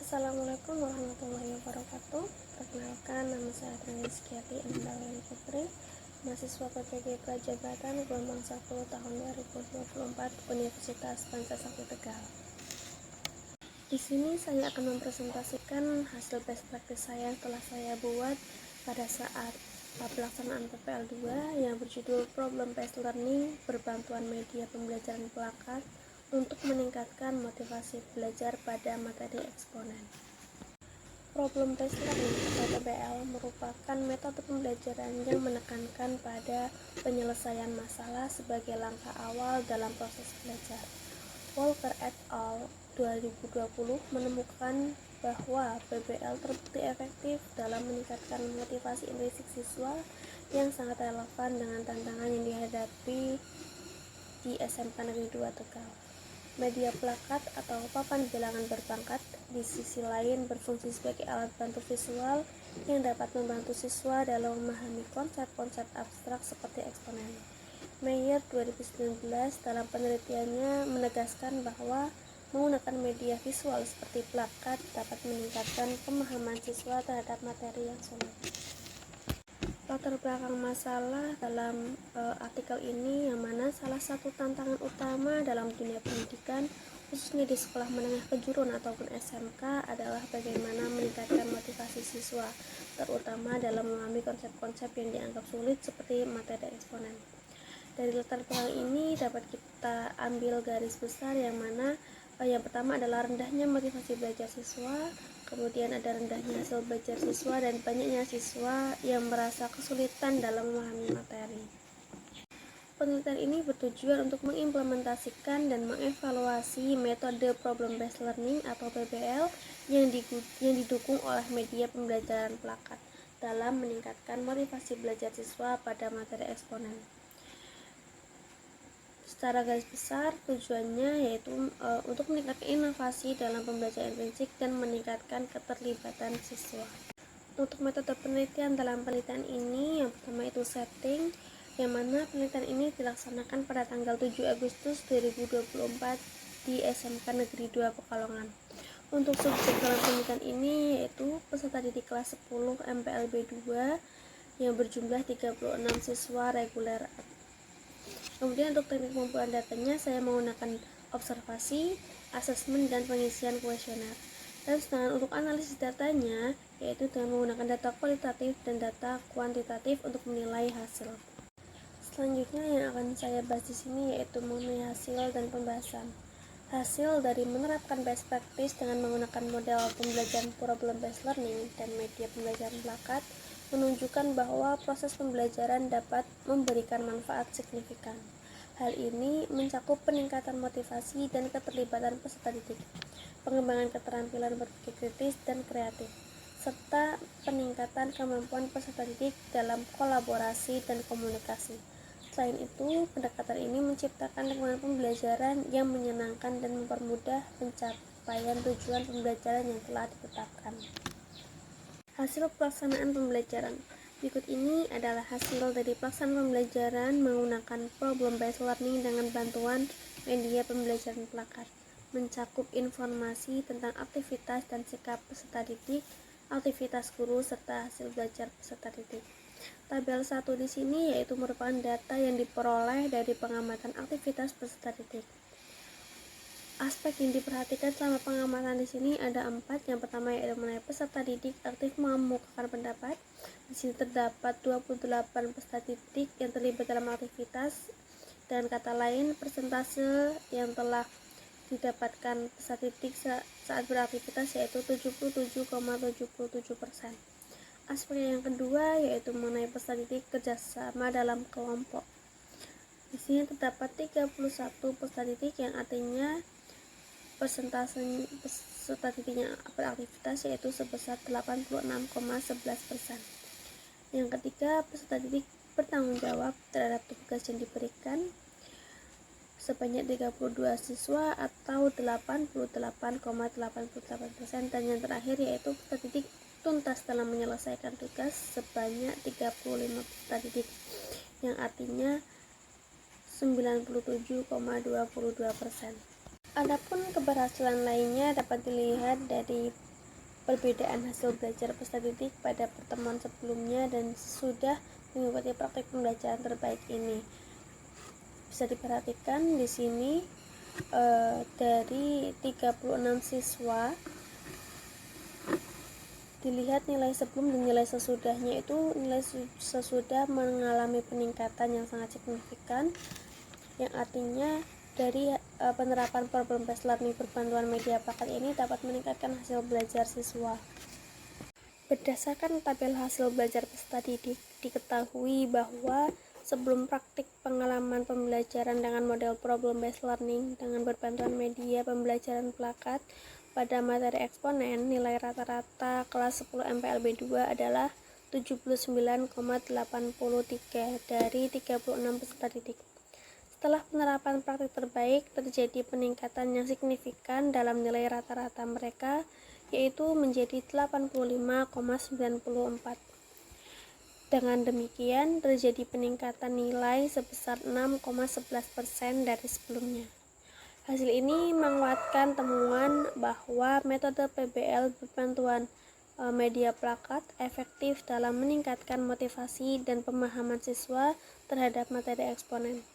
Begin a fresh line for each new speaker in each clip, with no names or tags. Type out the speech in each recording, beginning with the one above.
Assalamualaikum warahmatullahi wabarakatuh. Perkenalkan, nama saya Adriana Rizkyati Andalan Putri, mahasiswa PPG Prajabatan gelombang 1 tahun 2024 Universitas Pancasakti Tegal. Di sini saya akan mempresentasikan hasil best practice saya yang telah saya buat pada saat pelaksanaan PPL 2 yang berjudul Problem Based Learning berbantuan media pembelajaran plakat untuk meningkatkan motivasi belajar pada materi eksponen. Problem Based Learning atau PBL merupakan metode pembelajaran yang menekankan pada penyelesaian masalah sebagai langkah awal dalam proses belajar. Walker et al. 2020 menemukan bahwa PBL terbukti efektif dalam meningkatkan motivasi intrinsik siswa yang sangat relevan dengan tantangan yang dihadapi di SMK Negeri 2 Tegal. Media plakat atau papan bilangan berpangkat di sisi lain berfungsi sebagai alat bantu visual yang dapat membantu siswa dalam memahami konsep-konsep abstrak seperti eksponen. Meyer 2019 dalam penelitiannya menegaskan bahwa menggunakan media visual seperti plakat dapat meningkatkan pemahaman siswa terhadap materi yang sulit. Latar belakang masalah dalam artikel ini yang mana salah satu tantangan utama dalam dunia pendidikan khususnya di sekolah menengah kejuruan ataupun SMK adalah bagaimana meningkatkan motivasi siswa terutama dalam memahami konsep-konsep yang dianggap sulit seperti materi eksponen. Dari latar belakang ini dapat kita ambil garis besar yang mana yang pertama adalah rendahnya motivasi belajar siswa, kemudian ada rendahnya hasil belajar siswa dan banyaknya siswa yang merasa kesulitan dalam memahami materi. Penelitian ini bertujuan untuk mengimplementasikan dan mengevaluasi metode Problem Based Learning atau PBL yang didukung oleh media pembelajaran plakat dalam meningkatkan motivasi belajar siswa pada materi eksponen. Secara garis besar tujuannya yaitu untuk meningkatkan inovasi dalam pembelajaran intrinsik dan meningkatkan keterlibatan siswa. Untuk metode penelitian dalam penelitian ini yang pertama itu setting, yang mana penelitian ini dilaksanakan pada tanggal 7 Agustus 2024 di SMK Negeri 2 Pekalongan. Untuk subjek dalam penelitian ini yaitu peserta didik kelas 10 MPLB 2 yang berjumlah 36 siswa reguler. Kemudian untuk teknik pengumpulan datanya saya menggunakan observasi, asesmen, dan pengisian kuesioner. Dan sedangkan untuk analisis datanya yaitu dengan menggunakan data kualitatif dan data kuantitatif untuk menilai hasil. Selanjutnya yang akan saya bahas di sini yaitu mengenai hasil dan pembahasan. Hasil dari menerapkan best practice dengan menggunakan model pembelajaran problem based learning dan media pembelajaran plakat menunjukkan bahwa proses pembelajaran dapat memberikan manfaat signifikan. Hal ini mencakup peningkatan motivasi dan keterlibatan peserta didik, pengembangan keterampilan berpikir kritis dan kreatif, serta peningkatan kemampuan peserta didik dalam kolaborasi dan komunikasi. Selain itu, pendekatan ini menciptakan lingkungan pembelajaran yang menyenangkan dan mempermudah pencapaian tujuan pembelajaran yang telah ditetapkan. Hasil pelaksanaan pembelajaran. Berikut ini adalah hasil dari pelaksanaan pembelajaran menggunakan problem based learning dengan bantuan media pembelajaran plakat. Mencakup informasi tentang aktivitas dan sikap peserta didik, aktivitas guru serta hasil belajar peserta didik. Tabel 1 di sini yaitu merupakan data yang diperoleh dari pengamatan aktivitas peserta didik. Aspek yang diperhatikan selama pengamatan di sini ada 4. Yang pertama yaitu mengenai peserta didik aktif mengemukakan pendapat. Di sini terdapat 28 peserta didik yang terlibat dalam aktivitas. Dengan kata lain, persentase yang telah didapatkan peserta didik saat beraktivitas yaitu 77,77%. Aspek yang kedua yaitu mengenai peserta didik kerjasama dalam kelompok. Di sini terdapat 31 peserta didik yang artinya persentase peserta didik yang beraktivitas yaitu sebesar 86,11%. Yang ketiga, peserta didik bertanggung jawab terhadap tugas yang diberikan sebanyak 32 siswa atau 88,88%, dan yang terakhir yaitu peserta didik tuntas dalam menyelesaikan tugas sebanyak 35 peserta didik yang artinya 97,22%. Adapun keberhasilan lainnya dapat dilihat dari perbedaan hasil belajar peserta didik pada pertemuan sebelumnya dan sudah mengikuti praktik pembelajaran terbaik ini. Bisa diperhatikan di sini dari 36 siswa, dilihat nilai sebelum dan nilai sesudahnya. Itu nilai sesudah mengalami peningkatan yang sangat signifikan, yang artinya dari penerapan problem based learning berbantuan media plakat ini dapat meningkatkan hasil belajar siswa. Berdasarkan tabel hasil belajar peserta didik, diketahui bahwa sebelum praktik pengalaman pembelajaran dengan model problem based learning dengan berbantuan media pembelajaran plakat pada materi eksponen, nilai rata-rata kelas 10 MPLB 2 adalah 79,83 dari 36 peserta didik. Setelah penerapan praktik terbaik, terjadi peningkatan yang signifikan dalam nilai rata-rata mereka, yaitu menjadi 85,94. Dengan demikian, terjadi peningkatan nilai sebesar 6,11% dari sebelumnya. Hasil ini menguatkan temuan bahwa metode PBL berbantuan media plakat efektif dalam meningkatkan motivasi dan pemahaman siswa terhadap materi eksponen.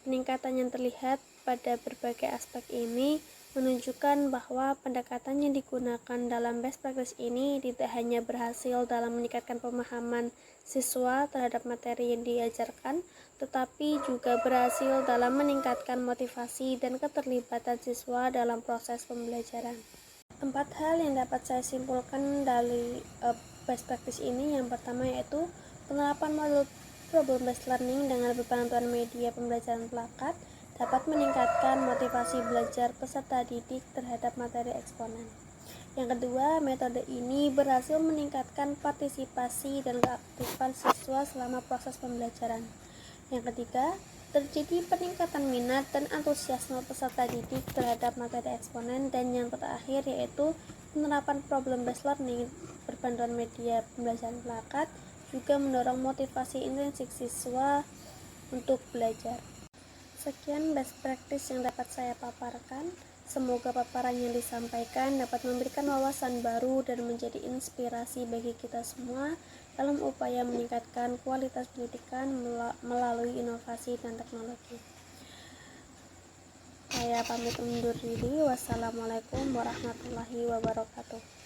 Peningkatan yang terlihat pada berbagai aspek ini menunjukkan bahwa pendekatan yang digunakan dalam best practice ini tidak hanya berhasil dalam meningkatkan pemahaman siswa terhadap materi yang diajarkan, tetapi juga berhasil dalam meningkatkan motivasi dan keterlibatan siswa dalam proses pembelajaran. 4 hal yang dapat saya simpulkan dari best practice ini. Yang pertama yaitu penerapan model problem based learning dengan berbantuan media pembelajaran plakat dapat meningkatkan motivasi belajar peserta didik terhadap materi eksponen. Yang kedua, metode ini berhasil meningkatkan partisipasi dan keaktifan siswa selama proses pembelajaran. Yang ketiga, terjadi peningkatan minat dan antusiasme peserta didik terhadap materi eksponen. Dan yang terakhir yaitu penerapan problem based learning berbantuan media pembelajaran plakat juga mendorong motivasi intrinsik siswa untuk belajar. Sekian best practice yang dapat saya paparkan. Semoga paparan yang disampaikan dapat memberikan wawasan baru dan menjadi inspirasi bagi kita semua dalam upaya meningkatkan kualitas pendidikan melalui inovasi dan teknologi. Saya pamit undur diri. Wassalamualaikum warahmatullahi wabarakatuh.